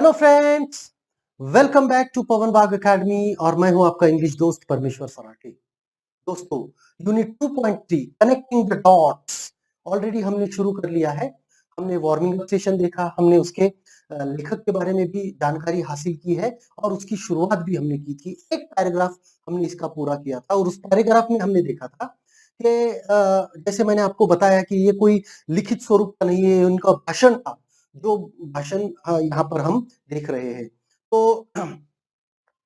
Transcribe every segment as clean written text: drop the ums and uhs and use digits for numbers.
Hello friends, welcome back to Pawan Bagh Academy और मैं हूं आपका इंग्लिश दोस्त परमेश्वर सराठी। दोस्तों, unit 2.3 connecting the dots already हमने शुरू कर लिया है। हमने वार्मिंग अप सेशन देखा, हमने उसके लेखक के बारे में भी जानकारी हासिल की है और उसकी शुरुआत भी हमने की थी। एक पैराग्राफ हमने इसका पूरा किया था और उस पैराग्राफ में हमने देखा था कि जैसे मैंने आपको बताया कि ये कोई लिखित स्वरूप का नहीं है, उनका भाषण था। जो भाषण यहाँ पर हम देख रहे हैं, तो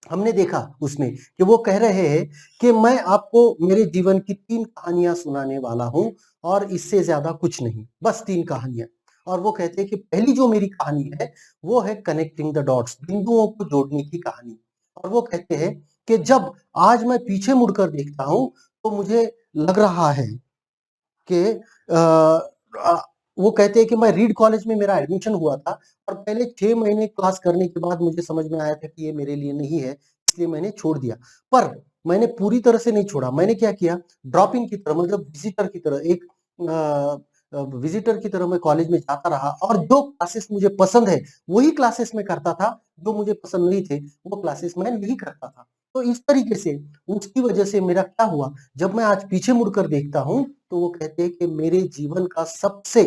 हमने देखा उसमें कि वो कह रहे हैं कि मैं आपको मेरे जीवन की 3 कहानियां सुनाने वाला हूं और इससे ज्यादा कुछ नहीं, बस 3 कहानियां। और वो कहते हैं कि पहली जो मेरी कहानी है वो है कनेक्टिंग द डॉट्स, बिंदुओं को जोड़ने की कहानी। और वो कहते हैं कि जब आज मैं पीछे मुड़कर देखता हूं तो मुझे लग रहा है कि वो कहते हैं कि मैं रीड कॉलेज में मेरा एडमिशन हुआ था और पहले 6 महीने क्लास करने के बाद मुझे समझ में आया था कि ये मेरे लिए नहीं है, इसलिए मैंने छोड़ दिया। पर मैंने पूरी तरह से नहीं छोड़ा। मैंने क्या किया, ड्रॉप इन की तरह, मतलब विजिटर की तरह, एक विजिटर की तरह मैं कॉलेज में जाता रहा और जो क्लासेस मुझे पसंद है वही क्लासेस में करता था, जो मुझे पसंद नहीं थे वो क्लासेस मैं नहीं करता था। तो इस तरीके से उसकी वजह से मेरा क्या हुआ, जब मैं आज पीछे मुड़कर देखता हूं तो वो कहते हैं कि मेरे जीवन का सबसे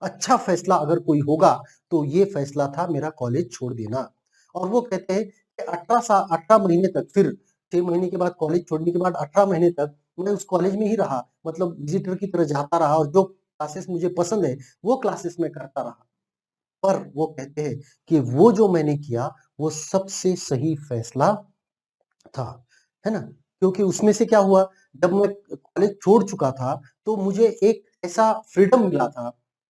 अच्छा फैसला अगर कोई होगा तो ये फैसला था मेरा कॉलेज छोड़ देना। और वो कहते हैं कि 18 महीने तक, फिर 6 महीने के बाद कॉलेज छोड़ने के बाद 18 महीने तक मैं उस कॉलेज में ही रहा, मतलब विजिटर की तरह जाता रहा और जो क्लासेस मुझे पसंद है वो क्लासेस में करता रहा। पर वो कहते हैं कि वो जो मैंने किया वो सबसे सही फैसला था, है ना? क्योंकि उसमें से क्या हुआ, जब मैं कॉलेज छोड़ चुका था तो मुझे एक ऐसा फ्रीडम मिला था,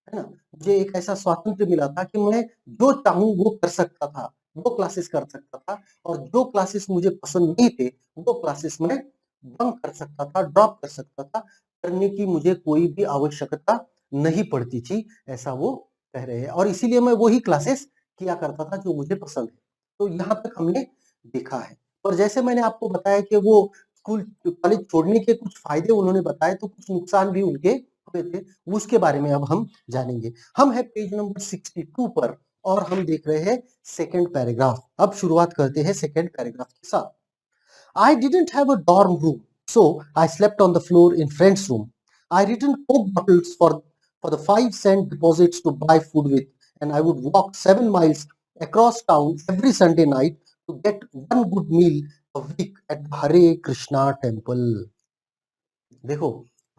है ना? मुझे एक ऐसा स्वातंत्र्य मिला था कि मैं जो चाहूँ वो कर सकता था, वो क्लासेस कर सकता था और जो क्लासेस मुझे पसंद नहीं थे, वो क्लासेस मैं बंक कर सकता था, ड्रॉप कर सकता था। करने की मुझे कोई भी आवश्यकता नहीं पड़ती थी, ऐसा वो कह रहे हैं। और इसीलिए मैं वही क्लासेस किया करता था जो मुझे पसंद है। तो यहाँ तक हमने देखा है। और जैसे मैंने आपको बताया कि वो स्कूल कॉलेज छोड़ने के कुछ फायदे उन्होंने बताए, तो कुछ नुकसान भी उनके हुए थे, उसके बारे में अब हम जानेंगे। हम है पेज नंबर 62 पर और हम देख रहे हैं सेकंड पैराग्राफ। अब शुरुआत करते हैं सेकंड पैराग्राफ के साथ। I didn't have a dorm room, so I slept on the floor in friend's room. I returned Coke bottles for the 5 cent deposits to buy food with, and I would walk 7 miles across town every Sunday night to get one good meal a week at the Hare Krishna temple. देखो,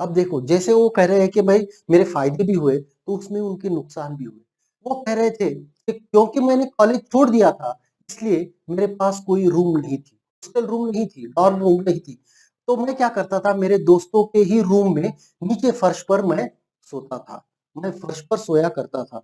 अब देखो, जैसे वो कह रहे हैं कि भाई मेरे फायदे भी हुए तो उसमें उनके नुकसान भी हुए। वो कह रहे थे कि क्योंकि मैंने कॉलेज छोड़ दिया था इसलिए मेरे पास कोई रूम नहीं थी, हॉस्टल रूम नहीं थी, डॉर्म रूम नहीं थी। तो मैं क्या करता था, मेरे दोस्तों के ही रूम में नीचे फर्श पर मैं सोता था। मैं फर्श पर सोया करता था।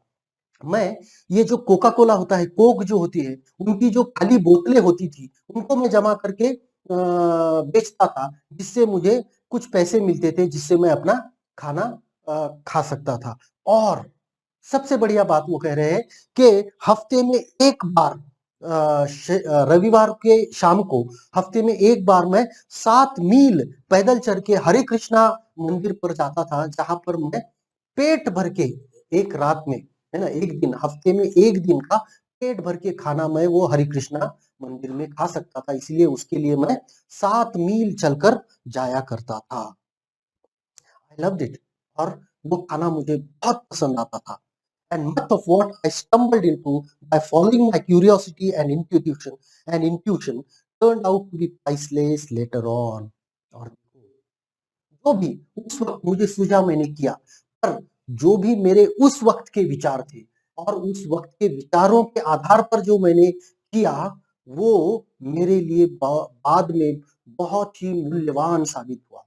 मैं ये जो कोका कोला होता है, कोक जो होती है, उनकी जो खाली बोतलें होती थी उनको मैं जमा करके बेचता था, जिससे मुझे कुछ पैसे मिलते थे, जिससे मैं अपना खाना खा सकता था। और सबसे बढ़िया बात वो कह रहे हैं कि हफ्ते में एक बार रविवार के शाम को हफ्ते में एक बार मैं 7 मील पैदल चल के हरे कृष्णा मंदिर पर जाता था, जहां पर मैं पेट भर के एक रात में, है ना, एक दिन, हफ्ते में एक दिन का पेट भर के खाना मैं वो हरे कृष्णा मंदिर में खा सकता था। इसलिए उसके लिए मैं 7 मील चलकर जाया करता था। I loved it. और वो खाना मुझे बहुत पसंद आता था। And much of what I stumbled into by following my curiosity and intuition turned out to be priceless later on. और जो भी उस वक्त मुझे सूझा मैंने किया, पर जो भी मेरे उस वक्त के विचार थे और उस वक्त के विचारों के आधार पर जो मैंने किया, वो मेरे लिए बाद में बहुत ही मूल्यवान साबित हुआ।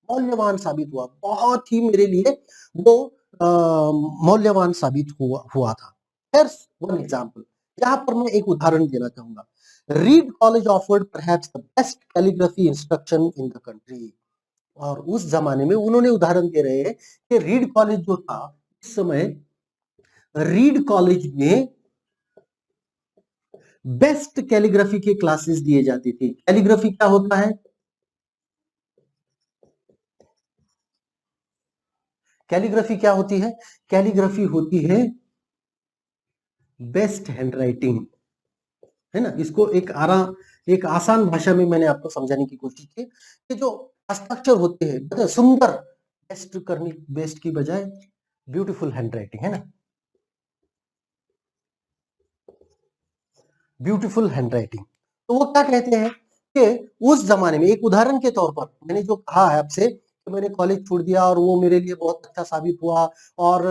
मौल्यवान साबित हुआ, बहुत ही मेरे लिए वो मौल्यवान साबित हुआ था। Here's one example. यहाँ पर मैं एक उदाहरण देना चाहूंगा। Reed College offered perhaps the best calligraphy instruction in the country. और उस जमाने में उन्होंने उदाहरण दे रहे हैं कि रीड कॉलेज जो था, इस समय रीड कॉलेज में बेस्ट कैलीग्राफी के क्लासेस दिए जाती थी। कैलीग्राफी क्या होता है? कैलीग्राफी क्या होती है? कैलीग्राफी होती है बेस्ट हैंडराइटिंग। है ना? इसको एक आसान भाषा में मैंने आपको समझाने की कोशिश की कि जो हस्ताक्षर होते हैं, मतलब सुंदर बेस्ट की बजाय ब्यूटीफुल हैंडराइटिंग, है ना? Beautiful handwriting. तो वो क्या कहते हैं कि उस जमाने में, एक उदाहरण के तौर पर मैंने जो कहा है आपसे कि मैंने कॉलेज छोड़ दिया और वो मेरे लिए बहुत अच्छा साबित हुआ, और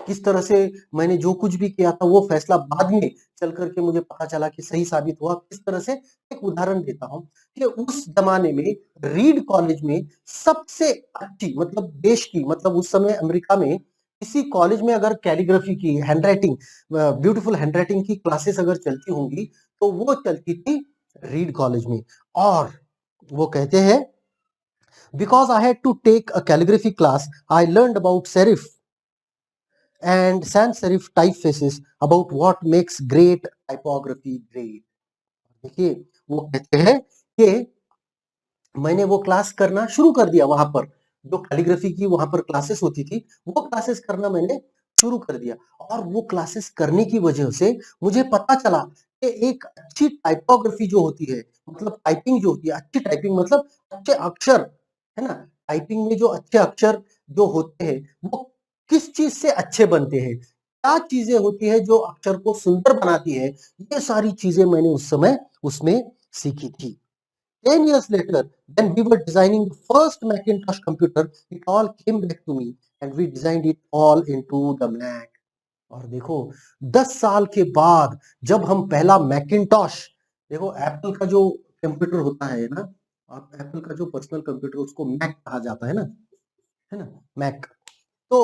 किस तरह से मैंने जो कुछ भी किया था वो फैसला बाद में चल करके मुझे पता चला कि सही साबित हुआ, किस तरह से, एक उदाहरण देता हूँ कि उस जमाने में रीड कॉलेज में सबसे अच्छी, मतलब देश की, मतलब उस समय अमेरिका में किसी कॉलेज में अगर कैलीग्राफी की, हैंडराइटिंग, ब्यूटीफुल हैंडराइटिंग की क्लासेस अगर चलती होंगी तो वो चलती थी रीड कॉलेज में। और वो कहते हैं, because I had to take a calligraphy class I learned about serif and sans serif typefaces, about what makes great typography great. देखिए, वो कहते हैं कि मैंने वो क्लास करना शुरू कर दिया, वहां पर जो कैलीग्राफी की वहां पर क्लासेस होती थी, वो क्लासेस करना मैंने शुरू कर दिया। और वो क्लासेस करने की वजह से मुझे पता चला कि एक अच्छी टाइपोग्राफी जो होती है, मतलब टाइपिंग जो होती है, अच्छी टाइपिंग मतलब अच्छे अक्षर, है ना? टाइपिंग में जो अच्छे अक्षर जो होते हैं वो किस चीज से अच्छे बनते हैं, क्या चीजें होती है जो अक्षर को सुंदर बनाती है, ये सारी चीजें मैंने उस समय उसमें सीखी थी। 10 years later, when we were designing the first Macintosh computer, it all came back to me and we designed it all into the Mac. और देखो, 10 साल के बाद जब हम पहला मैकिंटॉश, देखो एप्पल का जो कंप्यूटर होता है ना, आप एप्पल का जो पर्सनल कंप्यूटर उसको मैक कहा जाता है ना, मैक। तो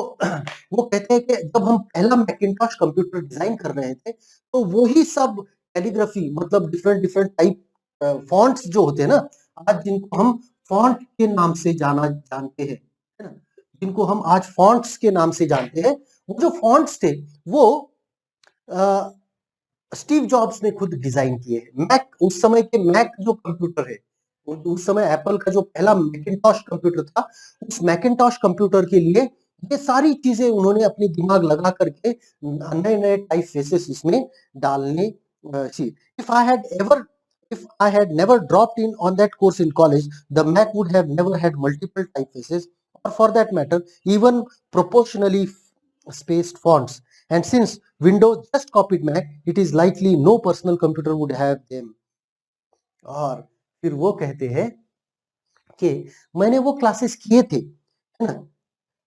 वो कहते हैं कि जब हम पहला मैकिंटॉश कंप्यूटर डिजाइन कर रहे थे तो वही सब कैलीग्राफी, मतलब डिफरेंट डिफरेंट टाइप फॉन्ट्स जो होते हैं ना, आज जिनको हम फॉन्ट के नाम से जानते हैं, है ना? जिनको हम आज फॉन्ट्स के नाम से जानते हैं, वो जो फॉन्ट्स थे वो स्टीव जॉब्स ने खुद डिजाइन किए हैं। मैक, उस समय के मैक जो कंप्यूटर है, उस समय एप्पल का जो पहला मैकिंटॉश कंप्यूटर था, उस मैकिंटॉश कंप्यूटर के लिए ये सारी चीजें उन्होंने अपनी दिमाग लगा करके नए नए टाइप फेसेस इसमें डालने चाहिए। If I had never dropped in on that course in college, the Mac would have never had multiple typefaces, or for that matter, even proportionally spaced fonts. And since Windows just copied Mac, it is likely no personal computer would have them. और फिर वो कहते हैं कि मैंने वो classes किए थे, है ना?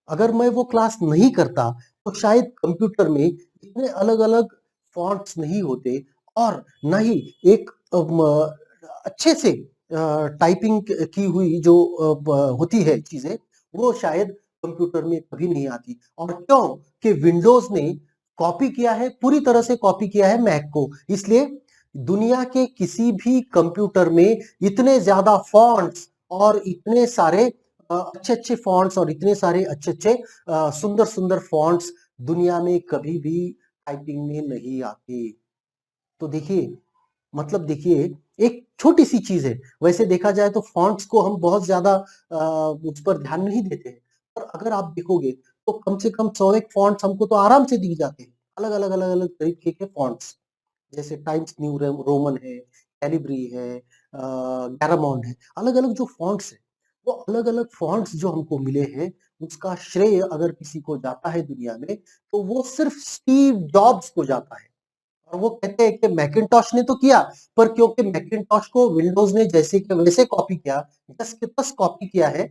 अगर मैं वो क्लास नहीं करता तो शायद कंप्यूटर में इतने अलग-अलग फॉन्ट्स नहीं होते, और ना ही एक अच्छे से टाइपिंग की हुई जो होती है चीजें, वो शायद कंप्यूटर में कभी नहीं आती। और क्यों? कि विंडोज ने कॉपी किया है, पूरी तरह से कॉपी किया है मैक को, इसलिए दुनिया के किसी भी कंप्यूटर में इतने ज्यादा फॉन्ट्स और इतने सारे अच्छे-अच्छे फॉन्ट्स और इतने सारे अच्छे-अच्छे सुंदर-सुंदर फॉन्ट्स दुनिया में कभी भी टाइपिंग में नहीं आते। तो देखिए, मतलब देखिए, एक छोटी-सी चीज़ है। वैसे देखा जाए तो फॉन्ट्स को हम बहुत ज़्यादा उस पर ध्यान नहीं देते हैं। पर अगर आप देखोगे तो कम से कम 100 एक फॉन्ट्स हमको तो आराम से दिख जाते हैं। अलग-अलग, अलग-अलग तरीके के फॉन्ट्स। जैसे टाइम्स न्यू रोमन है, कैलिब्री है, गारामोंड है, अलग-अलग जो फॉन्ट्स हैं, वो अलग-अलग फॉन्ट्स जो हमको मिले हैं, उसका श्रेय अगर किसी को जाता है दुनिया में, तो वो सिर्फ स्टीव जॉब्स को जाता है। और वो कहते हैं कि मैकिंटॉश ने तो किया, पर क्योंकि मैकिंटॉश को विंडोज ने जैसे के वैसे कॉपी किया, जस के तस कॉपी किया है,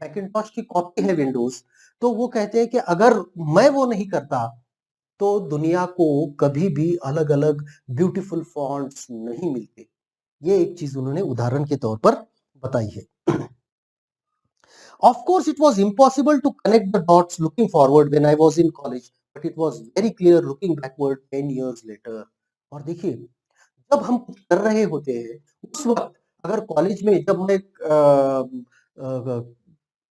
मैकिंटॉश की कॉपी है विंडोज, तो वो कहते हैं कि अगर मैं वो नहीं करता तो दुनिया को कभी भी अलग-अलग ब्यूटीफुल फॉन्ट्स नहीं मिलते। ये एक चीज उन्होंने उदाहरण के तौर पर बताई है। Of course, it was impossible to connect the dots looking forward when I was in college, but it was very clear looking backward 10 years later. और देखिए, जब हम कुछ कर रहे होते हैं, उस वक्त अगर कॉलेज में जब मैं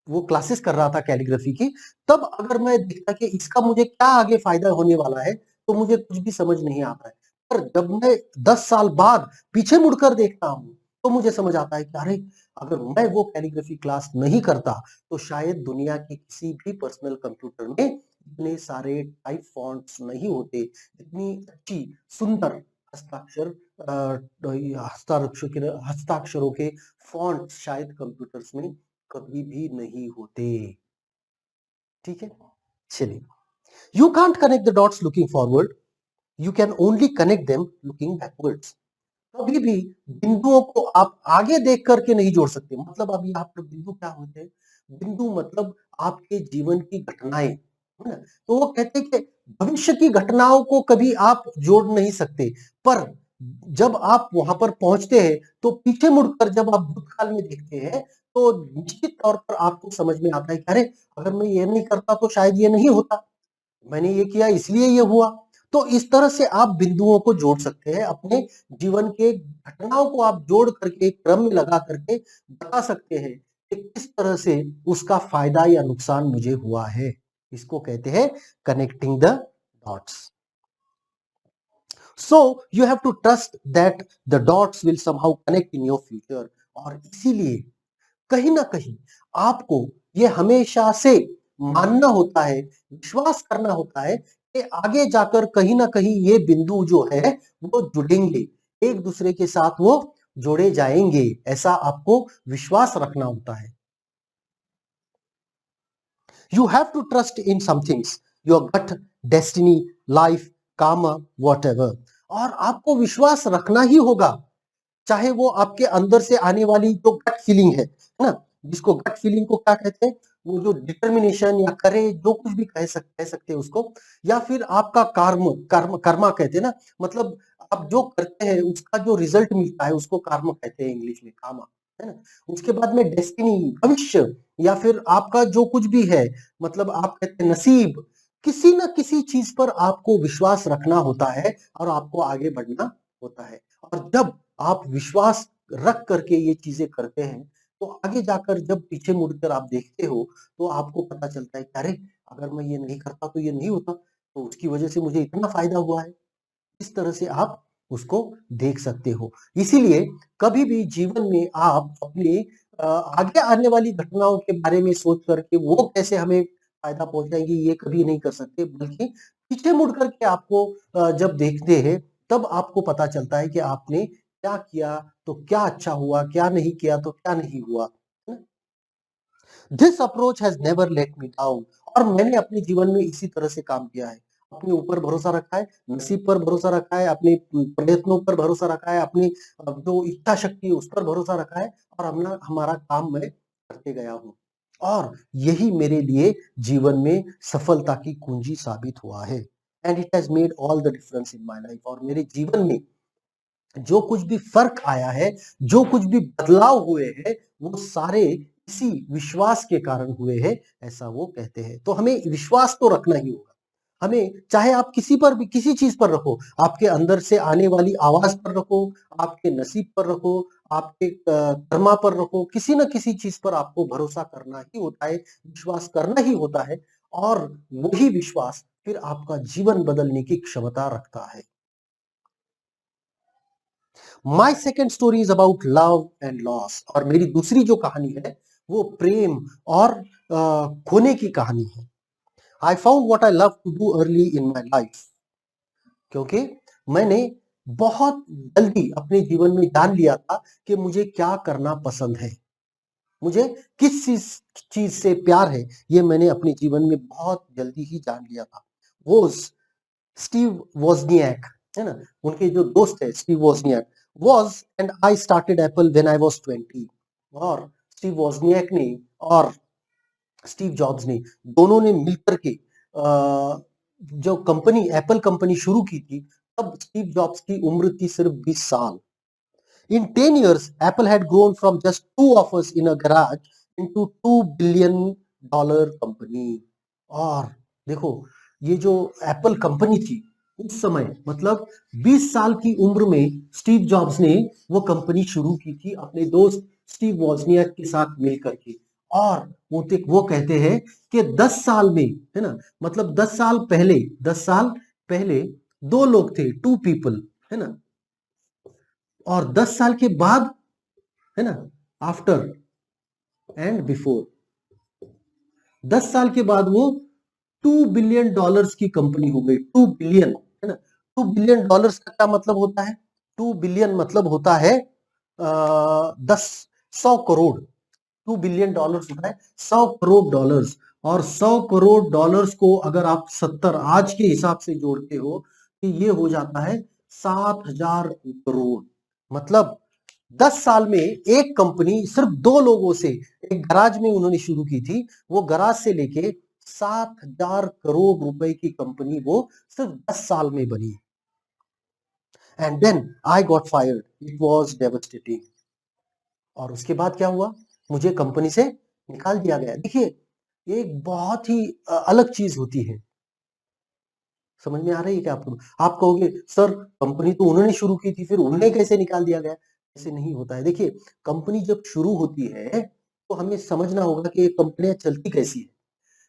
वो क्लासेस कर रहा था कैलीग्राफी की, तब अगर मैं देखता कि इसका मुझे क्या आगे फायदा होने वाला है, तो मुझे कुछ भी समझ नहीं आता है। पर जब मैं 10 साल बाद पीछे मुड़कर देखता हूँ, तो मुझे समझ आता है कि अरे! अगर मैं वो कैलीग्राफी क्लास नहीं करता, तो शायद दुनिया के किसी भी पर्सनल कंप्यूटर में इतने सारे टाइप फॉन्ट्स नहीं होते, इतनी अच्छी सुंदर हस्ताक्षर हस्ताक्षरों के फॉन्ट शायद कंप्यूटर्स में कभी भी नहीं होते। ठीक है, चलिए। You can't connect the dots looking forward, you can only connect them looking backwards. कभी भी बिंदुओं को आप आगे देख करके नहीं जोड़ सकते। मतलब अब यहाँ पर बिंदु क्या होते हैं? बिंदु मतलब आपके जीवन की घटनाएं, है ना? तो वो कहते हैं कि भविष्य की घटनाओं को कभी आप जोड़ नहीं सकते, पर जब आप वहां पर पहुंचते हैं तो पीछे मुड़कर जब आप भूतकाल में देखते हैं तो निश्चित तौर पर आपको समझ में आता है कि अरे, अगर मैं ये नहीं करता तो शायद ये नहीं होता, मैंने ये किया इसलिए ये हुआ। तो इस तरह से आप बिंदुओं को जोड़ सकते हैं, अपने जीवन के घटनाओं को आप जोड़ करके क्रम में लगा करके बता सकते हैं कि किस तरह से उसका फायदा या नुकसान मुझे हुआ है। इसको कहते हैं connecting the dots. So you have to trust that the dots will somehow connect in your future. और इसीलिए कहीं ना कहीं आपको ये हमेशा से मानना होता है, विश्वास करना होता है कि आगे जाकर कहीं ना कहीं ये बिंदु जो है वो जुड़ेंगे, एक दूसरे के साथ वो जोड़े जाएंगे, ऐसा आपको विश्वास रखना होता है। You have to trust in some things, your gut, destiny, life, karma, whatever. और आपको विश्वास रखना ही होगा, चाहे वो आपके अंदर से आने वाली जो गट फीलिंग है ना, जिसको गट फीलिंग को क्या कहते हैं, वो जो डिटर्मिनेशन या करेज जो कुछ भी कह सकते हैं उसको, या फिर आपका कर्मा कहते हैं ना, मतलब आप जो करते हैं उसका जो रिजल्ट मिलता है उसको कर्म कहते हैं इंग्लिश में, कामा, है ना। उसके बाद में डेस्टिनी, भविष्य, या फिर आपका जो कुछ भी है, मतलब आप कहते हैं नसीब। किसी ना किसी चीज पर आपको विश्वास रखना होता है और आपको आगे बढ़ना होता है। और जब आप विश्वास रख करके ये चीजें करते हैं तो आगे जाकर जब पीछे मुड़कर आप देखते हो तो आपको पता चलता है कि अरे, अगर मैं ये नहीं करता तो ये नहीं होता, तो उसकी वजह से मुझे इतना फायदा हुआ है। इस तरह से आप उसको देख सकते हो। इसीलिए कभी भी जीवन में आप अपनी आगे आने वाली घटनाओं के बारे में सोच करके वो कैसे हमें फायदा पहुंचाएंगी ये कभी नहीं कर सकते, बल्कि पीछे मुड़ करके आपको जब देखते हैं तब आपको पता चलता है कि आपने क्या किया तो क्या अच्छा हुआ, क्या नहीं किया तो क्या नहीं हुआ। This approach has never let me down. और मैंने अपने जीवन में इसी तरह से काम किया है, अपने ऊपर भरोसा रखा है, नसीब पर भरोसा रखा है, अपने प्रयत्नों पर भरोसा रखा है, अपनी जो इच्छा शक्ति है उस पर भरोसा रखा है, और हमने हमारा काम मैं करते गया हूँ। और यही मेरे लिए जीवन में सफलता की कुंजी साबित हुआ है। And it has made all the difference in my life. और मेरे जीवन में जो कुछ भी फर्क आया है, जो कुछ भी बदलाव हुए हैं, वो सारे इसी विश्वास के कारण हुए हैं, ऐसा वो कहते हैं। तो हमें विश्वास तो रखना ही होगा। हमें चाहे आप किसी पर भी किसी चीज पर रखो, आपके अंदर से आने वाली आवाज पर रखो, आपके नसीब पर रखो, आपके कर्मा पर रखो, किसी न किसी चीज पर आपको भरोसा करना ही होता है, विश्वास करना ही होता है। और वही विश्वास फिर आपका जीवन बदलने की क्षमता रखता है। My second story is about love and loss. और मेरी दूसरी जो कहानी है वो प्रेम और खोने की कहानी है। I found what I love to do early in my life. क्योंकि मैंने बहुत जल्दी अपने जीवन में जान लिया था कि मुझे क्या करना पसंद है, मुझे किस चीज से प्यार है, ये मैंने अपने जीवन में बहुत जल्दी ही जान लिया था। वो स्टीव वोजनियाक, है ना, उनके जो दोस्त है Steve Wozniak, was and I started Apple when I was 20। और स्टीव वोजनियाक ने और स्टीव जॉब्स ने दोनों ने मिलकर के जो कंपनी एप्पल कंपनी शुरू की थी, तब स्टीव जॉब्स की उम्र थी सिर्फ 20 साल। In 10 years, Apple had grown from just two of us in a garage into $2 billion company। और देखो, ये जो एप्पल कंपनी थी उस समय, मतलब 20 साल की उम्र में स्टीव जॉब्स ने वो कंपनी शुरू की थी अपने दोस्त स्टीव वॉजनियाक के साथ मिलकर के। और वो कहते हैं कि 10 साल में, है ना, मतलब 10 साल पहले दो लोग थे, टू पीपल, है ना, और 10 साल के बाद, है ना, आफ्टर एंड बिफोर, 10 साल के बाद वो $2 बिलियन की कंपनी हो गई। 2 बिलियन, है ना। $2 बिलियन का क्या मतलब होता है? 2 बिलियन मतलब होता है 100 करोड़। 2 बिलियन डॉलर्स होता है 100 करोड़ डॉलर्स। और 100 करोड़ डॉलर्स को अगर आप 70 आज के हिसाब से जोड़ते हो तो ये हो जाता है 7,000 करोड़। मतलब 10 साल में एक कंपनी सिर्फ 2 लोगों से, एक गराज में उन्होंने शुरू की थी, वो गराज से लेके 7,000 करोड़ रुपए की कंपनी वो सिर्फ 10 साल में बनी। And then I got fired, it was devastating. और उसके बाद क्या हुआ? मुझे कंपनी से निकाल दिया गया। देखिए, एक बहुत ही अलग चीज होती है। समझ में आ रही है क्या आपको? आप कहोगे सर कंपनी तो उन्होंने शुरू की थी, फिर उन्हें कैसे निकाल दिया गया? ऐसे नहीं होता है। देखिए, कंपनी जब शुरू होती है तो हमें समझना होगा कि कंपनियां चलती कैसी है।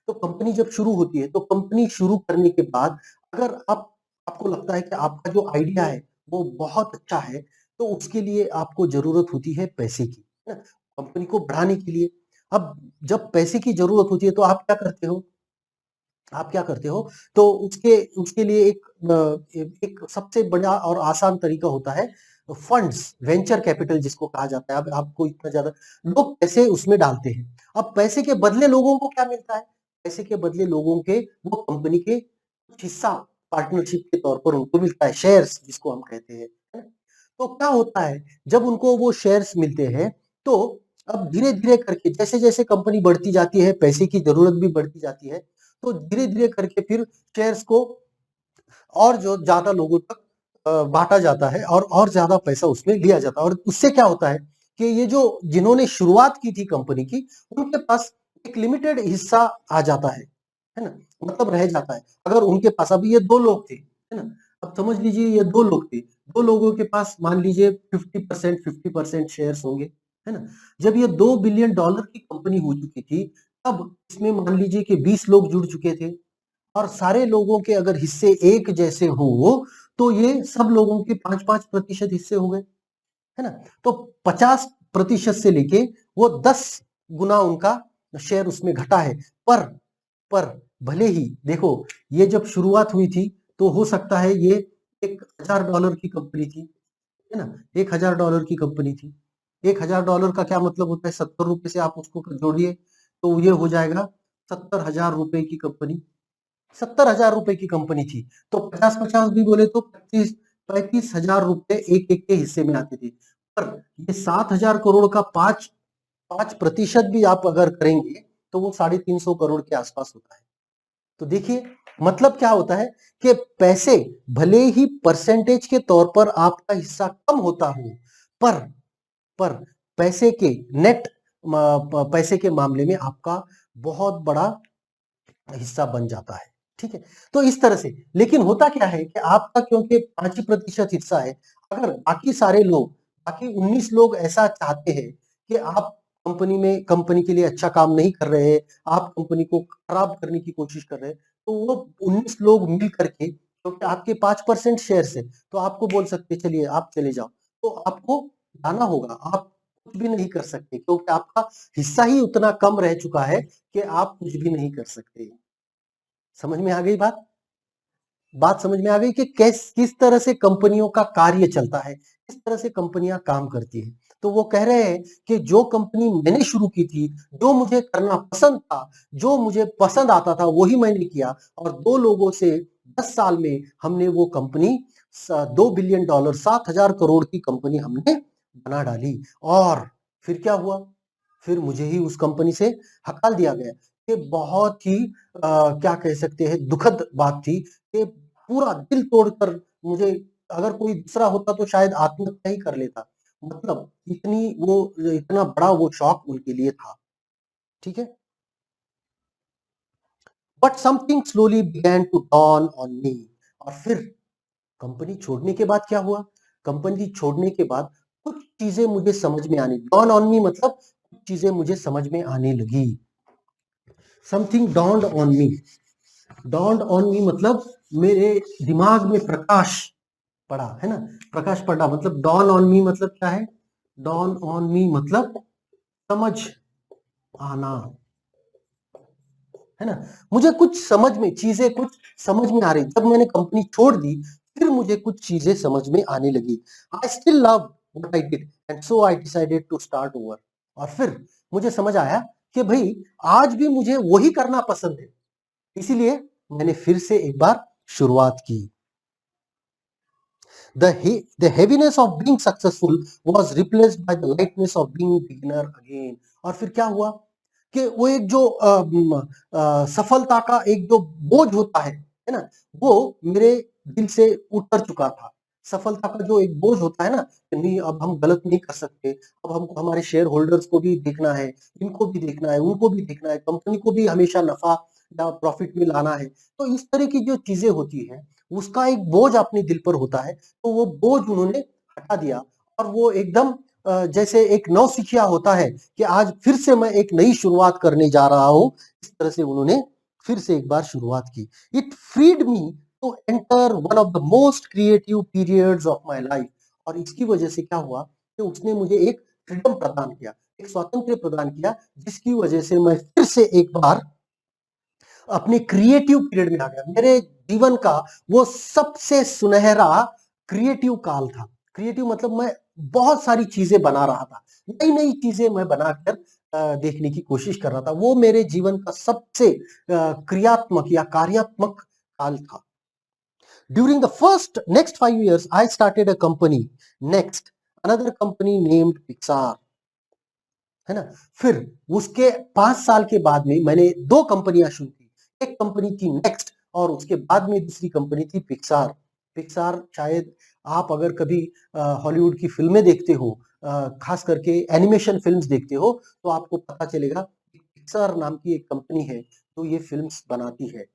तो कंपनी जब शुरू होती है तो कंपनी शुरू करने के बाद अगर आपको लगता है कि आपका जो आइडिया है वो बहुत अच्छा है, तो उसके लिए आपको जरूरत होती है पैसे की, है ना, कंपनी को बढ़ाने के लिए। अब जब पैसे की जरूरत होती है तो आप क्या करते हो? तो उसके उसके लिए एक सबसे बड़ा और आसान तरीका होता है फंड्स, वेंचर कैपिटल जिसको कहा जाता है। अब आपको इतना ज्यादा लोग पैसे उसमें डालते हैं। अब पैसे के बदले लोगों को क्या मिलता है? पैसे के बदले लोगों के वो कंपनी के कुछ हिस्सा पार्टनरशिप के तौर पर उनको मिलता है, शेयर्स जिसको हम कहते हैं, है ना? तो क्या होता है जब उनको वो शेयर्स मिलते हैं तो अब धीरे धीरे करके जैसे जैसे कंपनी बढ़ती जाती है, पैसे की जरूरत भी बढ़ती जाती है, तो धीरे धीरे करके फिर शेयर्स को और जो ज्यादा लोगों तक बांटा जाता है और ज्यादा पैसा उसमें लिया जाता है। और उससे क्या होता है कि ये जो जिन्होंने शुरुआत की थी कंपनी की, उनके पास एक लिमिटेड हिस्सा आ जाता है ना, मतलब रह जाता है। अगर उनके पास, अभी ये 2 लोग थे, है ना, अब समझ लीजिए ये 2 लोग थे, 2 लोगों के पास मान लीजिए 50% शेयर्स होंगे, है ना। जब ये $2 बिलियन की कंपनी हो चुकी थी, तब इसमें मान लीजिए कि 20 लोग जुड़ चुके थे, और सारे लोगों के अगर हिस्से एक जैसे हो तो ये सब लोगों के 5-5% हिस्से हो गए, है ना। तो 50% से लेके वो 10 गुना उनका शेयर उसमें घटा है। पर पर भले ही देखो, ये जब शुरुआत हुई थी तो हो सकता है ये $1,000 की कंपनी थी, है ना, $1,000 की कंपनी थी। $1,000 का क्या मतलब होता है? 70 रुपए से आप उसको जोड़िए तो ये हो जाएगा 70,000 रुपए की कंपनी। 70,000 रुपए की कंपनी थी, तो 50-50 भी बोले तो 35,000 रुपए एक एक के हिस्से में आते थे। पर ये 7,000 करोड़ का 5% भी आप अगर करेंगे तो वो 350 करोड़ के आसपास होता है। तो देखिए, मतलब क्या होता है कि पैसे भले ही परसेंटेज के तौर पर आपका हिस्सा कम होता हो, पर पर पैसे के नेट पैसे के मामले में आपका बहुत बड़ा हिस्सा बन जाता है। ठीक है, तो इस तरह से। लेकिन होता क्या है कि आपका क्योंकि 5% हिस्सा है, अगर बाकी सारे लोग, बाकी 19 लोग ऐसा चाहते हैं कि आप कंपनी के लिए अच्छा काम नहीं कर रहे हैं, आप कंपनी को खराब करने की कोशिश कर रहे हैं, तो वो 19 लोग मिल करके, क्योंकि आपके 5% शेयर है, तो आपको बोल सकते चलिए आप चले जाओ, तो आपको जाना होगा। आप कुछ भी नहीं कर सकते क्योंकि आपका हिस्सा ही उतना कम रह चुका है कि आप कुछ भी नहीं कर सकते। समझ में आ गई बात समझ में आ गई कि किस तरह से कंपनियों का कार्य चलता है, किस तरह से कंपनियां काम करती है। तो वो कह रहे हैं कि जो कंपनी मैंने शुरू की थी, जो मुझे करना पसंद था, जो मुझे पसंद आता था, वही मैंने किया, और 2 लोगों से 10 साल में हमने वो कंपनी $2 बिलियन 7,000 करोड़ की कंपनी हमने बना डाली। और फिर क्या हुआ? फिर मुझे ही उस कंपनी से हकाल दिया गया। ये बहुत ही क्या कह सकते हैं, दुखद बात थी कि पूरा दिल तोड़कर मुझे, अगर कोई दूसरा होता तो शायद आत्महत्या ही कर लेता। मतलब इतना बड़ा वो शौक उनके लिए था। ठीक है, but something slowly began to dawn on me. और फिर कंपनी छोड़ने के बाद क्या हुआ? कंपनी छोड़ने के बाद कुछ चीजें मुझे समझ में आनी, डॉन ऑन मी मतलब कुछ चीजें मुझे समझ में आने लगी। Something dawned on me. Dawned on me मतलब मेरे दिमाग में प्रकाश पड़ा, है ना। प्रकाश पड़ा मतलब डॉन ऑन मी मतलब क्या है? डॉन ऑन मी मतलब समझ आना। है ना? मुझे कुछ समझ में चीजें कुछ समझ में आ रही। जब मैंने कंपनी छोड़ दी, फिर मुझे कुछ चीजें समझ में आने लगी। I still love what I did and so I decided to start over. और फिर मुझे समझ आया कि भई आज भी मुझे वही करना पसंद है। इसीलिए मैंने फिर से एक बार शुरुआत की। The heaviness of being successful was replaced by the lightness of being beginner again। और फिर क्या हुआ कि वो एक जो सफलता का एक जो बोझ होता है ना, वो मेरे दिल से उतर चुका था। सफलता का जो एक बोझ होता है ना, कि नहीं अब हम गलत नहीं कर सकते, अब हमको हमारे शेयर होल्डर्स को भी देखना है, इनको भी देखना है, उनको भी देखना है, कंपनी को भी हमेशा नफा या प्रॉफिट में लाना है। तो इस तरह की जो चीजें होती है, उसका एक बोझ अपने दिल पर होता है, तो वो बोझ उन्होंने हटा दिया। और वो एकदम जैसे एक नौसिखिया होता है कि आज फिर से मैं एक नई शुरुआत करने जा रहा हूँ, इस तरह से उन्होंने फिर से एक बार शुरुआत की। It freed me to enter one of the most creative periods of my life. और इसकी वजह से क्या हुआ कि उसने मुझे एक फ्रीडम प्रदान किया, एक स्वातंत्र्य प्रदान किया, जिसकी वजह से मैं फिर से एक बार अपने क्रिएटिव पीरियड में आ गया। मेरे जीवन का वो सबसे सुनहरा क्रिएटिव काल था। क्रिएटिव मतलब मैं बहुत सारी चीजें बना रहा था, नई नई चीजें मैं बनाकर देखने की कोशिश कर रहा था। वो मेरे जीवन का सबसे क्रियात्मक या कार्यात्मक काल था। During the first next 5 years I started a company, next another company named Pixar. है ना? फिर उसके 5 साल के बाद में मैंने 2 कंपनियां शुरू की। एक कंपनी थी नेक्स्ट और उसके बाद में दूसरी कंपनी थी पिक्सार। पिक्सार शायद आप अगर कभी हॉलीवुड की फिल्में देखते हो, खास करके एनिमेशन फिल्म्स देखते हो, तो आपको पता चलेगा कि पिक्सार नाम की एक कंपनी है जो ये फिल्म्स बनाती है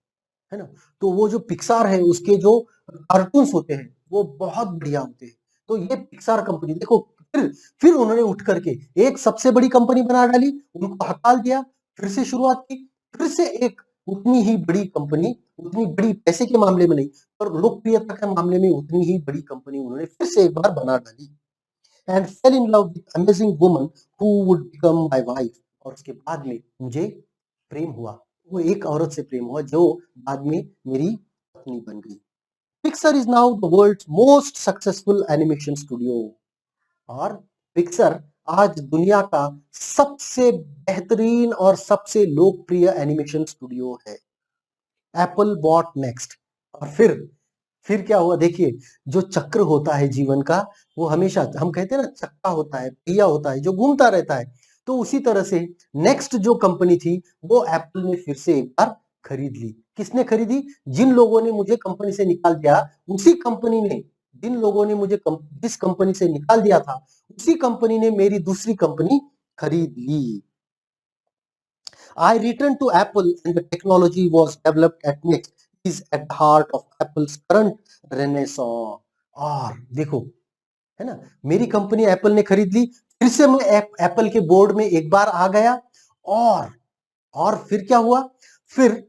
ना? तो वो जो पिक्सार है उसके जो कार्टून्स होते हैं वो बहुत बढ़िया होते हैं। तो ये पिक्सार कंपनी देखो, फिर उन्होंने उठ करके एक सबसे बड़ी कंपनी बना डाली, उनको हटा दिया, फिर से शुरुआत की, फिर से एक उतनी ही बड़ी कंपनी, उतनी बड़ी पैसे के मामले में नहीं, पर लोकप्रियता के मामले में उतनी ही बड़ी कंपनी उन्होंने फिर से एक बार बना डाली। And fail in love with amazing woman who would become my wife. और उसके बाद में मुझे प्रेम हुआ, वो एक औरत से प्रेम हुआ जो बाद में मेरी पत्नी बन गई। Pixar is now the world's most successful animation studio. और पिक्सर आज दुनिया का सबसे बेहतरीन और सबसे लोकप्रिय एनिमेशन स्टूडियो है। Apple bought NeXT. और फिर क्या हुआ देखिए, जो चक्र होता है जीवन का, वो हमेशा हम कहते हैं ना, चक्का होता है, पहिया होता है जो घूमता रहता है। तो उसी तरह से नेक्स्ट जो कंपनी थी वो एप्पल ने फिर से एक बार खरीद ली। किसने खरीदी? जिन लोगों ने मुझे कंपनी से निकाल दिया, उसी कंपनी ने, जिन लोगों ने मुझे जिस कंपनी से निकाल दिया था, उसी कंपनी ने मेरी दूसरी कंपनी खरीद ली। I returned to Apple and the technology was developed at Next is at the heart of Apple's current renaissance। और देखो, है ना, मेरी कंपनी एप्पल ने खरीद ली, फिर से मैं एप्पल के बोर्ड में एक बार आ गया। और फिर क्या हुआ? फिर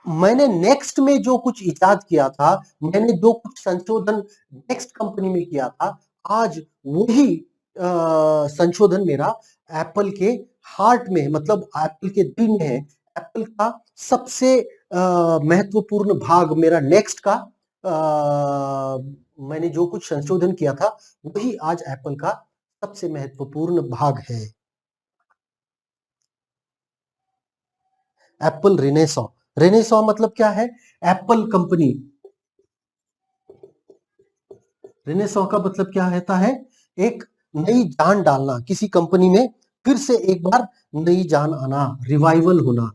मैंने नेक्स्ट में जो कुछ इजाद किया था, मैंने जो कुछ संशोधन नेक्स्ट कंपनी में किया था, आज वही संशोधन मेरा एप्पल के हार्ट में है, मतलब एप्पल के दिल में है। एप्पल का सबसे महत्वपूर्ण भाग मेरा नेक्स्ट का, मैंने जो कुछ संशोधन किया था वही आज एप्पल का सबसे महत्वपूर्ण भाग है। एप्पल रिनेसॉ, रिनेसॉ मतलब क्या है? एप्पल कंपनी, रिनेसॉ का मतलब क्या होता है? एक नई जान डालना किसी कंपनी में, फिर से एक बार नई जान आना, रिवाइवल होना,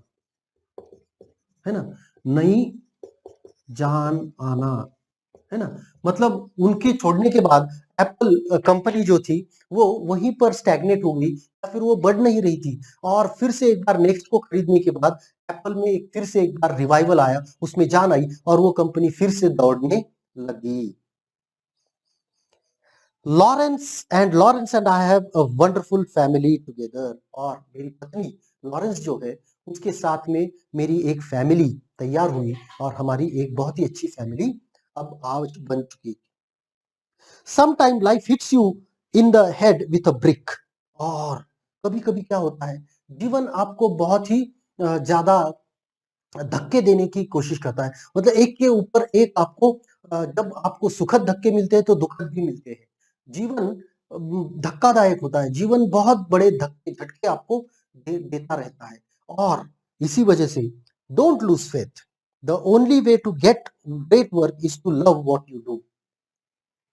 है ना? नई जान आना, है ना? मतलब उनके छोड़ने के बाद एप्पल कंपनी जो थी वो वहीं पर स्टैग्नेट हो गई या फिर वो बढ़ नहीं रही थी। और फिर से एक बार नेक्स्ट को खरीदने के बाद एप्पल में फिर से एक बार रिवाइवल आया, उसमें जान आई और वो कंपनी फिर से दौड़ने लगी। Lawrence and I have a wonderful family together. और मेरी पत्नी लॉरेंस जो है, उसके साथ में मेरी एक फैमिली तैयार हुई और हमारी एक बहुत ही अच्छी फैमिली अब आज बन चुकी। Sometime life hits you in the head with a brick। और कभी कभी क्या होता है, जीवन आपको बहुत ही ज्यादा धक्के देने की कोशिश करता है। मतलब एक के ऊपर एक आपको जब आपको सुखद धक्के मिलते हैं तो दुखद भी मिलते हैं। जीवन धक्कादायक होता है, जीवन बहुत बड़े धक्के झटके आपको देता रहता है और इसी वजह से don't lose faith. The only way to get great work is to love what you do.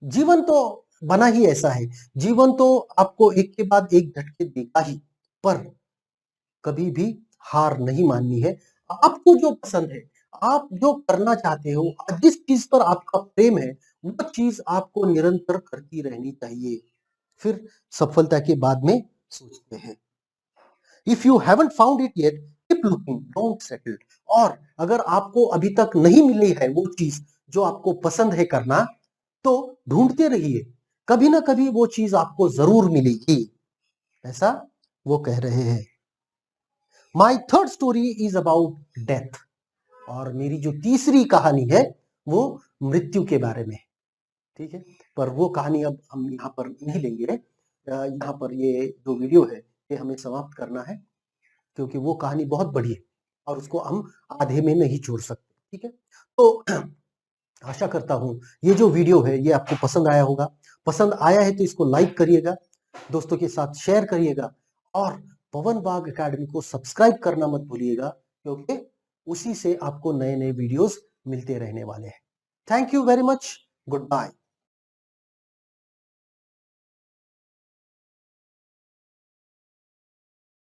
जीवन तो बना ही ऐसा है, जीवन तो आपको एक के बाद एक झटके देगा ही, पर कभी भी हार नहीं माननी है। आपको जो पसंद है, आप जो करना चाहते हो, जिस चीज पर आपका प्रेम है, वो चीज आपको निरंतर करती रहनी चाहिए। फिर सफलता के बाद में सोचते हैं। If you haven't found it yet, keep looking, don't settle. और अगर आपको अभी तक नहीं मिली है वो चीज जो आपको पसंद है करना, तो ढूंढते रहिए, कभी ना कभी वो चीज आपको जरूर मिलेगी, ऐसा वो कह रहे हैं। My third story is about death. और मेरी जो तीसरी कहानी है वो मृत्यु के बारे में, ठीक है। पर वो कहानी अब हम यहाँ पर नहीं लेंगे। यहाँ पर ये जो वीडियो है ये हमें समाप्त करना है, क्योंकि वो कहानी बहुत बड़ी है और उसको हम आधे में नहीं छोड़ सकते, ठीक है। तो आशा करता हूँ ये जो वीडियो है ये आपको पसंद आया होगा। पसंद आया है तो इसको लाइक करिएगा, दोस्तों के साथ शेयर करिएगा और पवन बाग एकेडमी को सब्सक्राइब करना मत भूलिएगा, क्योंकि उसी से आपको नए नए वीडियोस मिलते रहने वाले हैं। Thank you very much. Good bye.